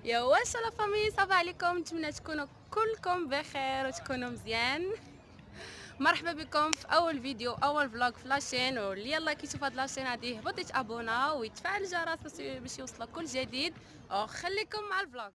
يا واش لا فامي، صافا عليكم؟ نتمنى تكونوا كلكم بخير وتكونوا مزيان. مرحبا بكم في اول فيديو، اول فلوق في لاشين. واللي يلا كيشوف هاد لاشين هادي يهبط يتابونا ويتفعل الجرس باش يوصلك كل جديد. وخليكم مع الفلوق.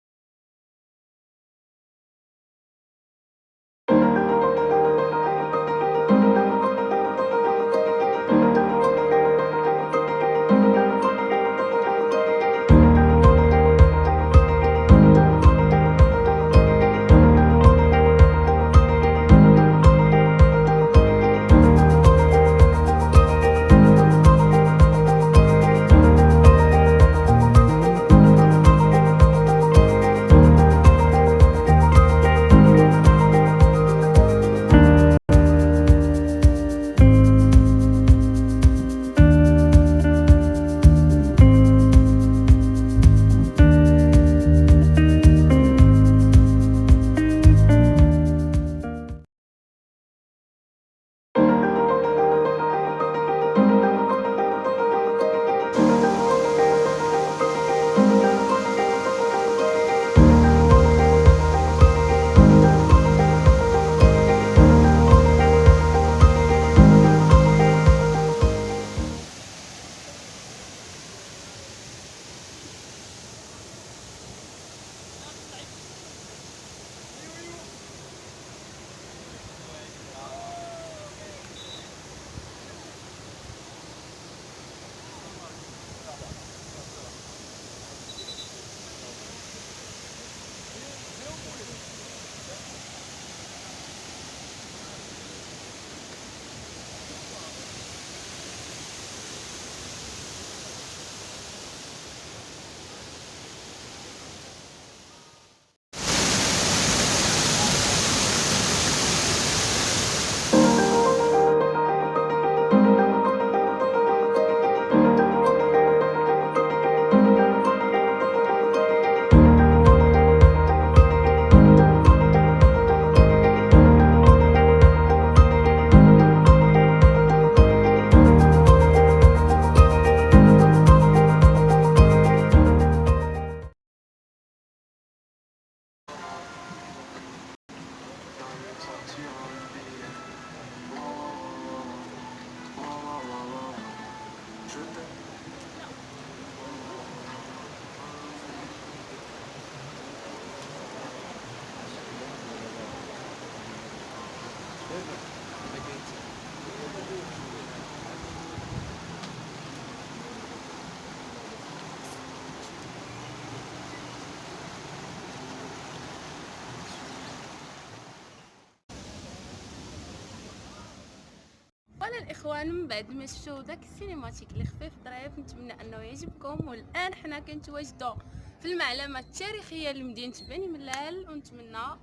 ولا الاخوان، من بعد ما شفتوا داك السينماتيك اللي خفيف ظريف، نتمنى انه يعجبكم. والان حنا كنتواجدوا في المعلمه التاريخيه لمدينه بني ملال، ونتمنى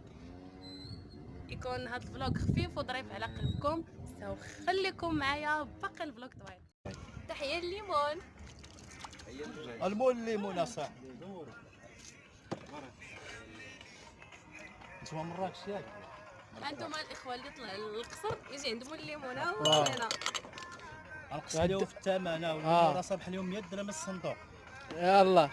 يكون هذا الفلوق خفيف وظريف على قلبكم. خليكم معايا باقي الفلوق طويل. تحيه الليمون. الليمون اصاحبي دور نتوما مراكش ياك. انتم الاخوه اللي طلعوا للقصر يجي عندهم الليمونه وهنا نقص عليهم في الثمن. والليمون صابح لهم 100 درهم الصندوق. يلا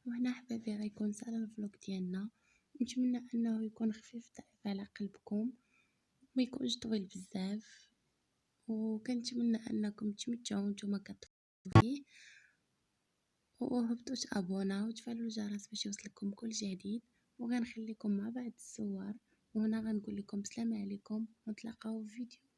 وهنا حبايبي غيكون سال الفلوق ديالنا. نتمنى انه يكون خفيف ظريف على قلبكم، ما يكونش طويل بزاف، وكنتمنى انكم تمتعوا وانتم كتفرجوا فيه. وهبطوا تابونا وتفعلوا الجرس باش يوصلكم كل جديد. وغنخليكم مع بعض الصور، وهنا غنقول لكم السلام عليكم ونتلاقاو في فيديو.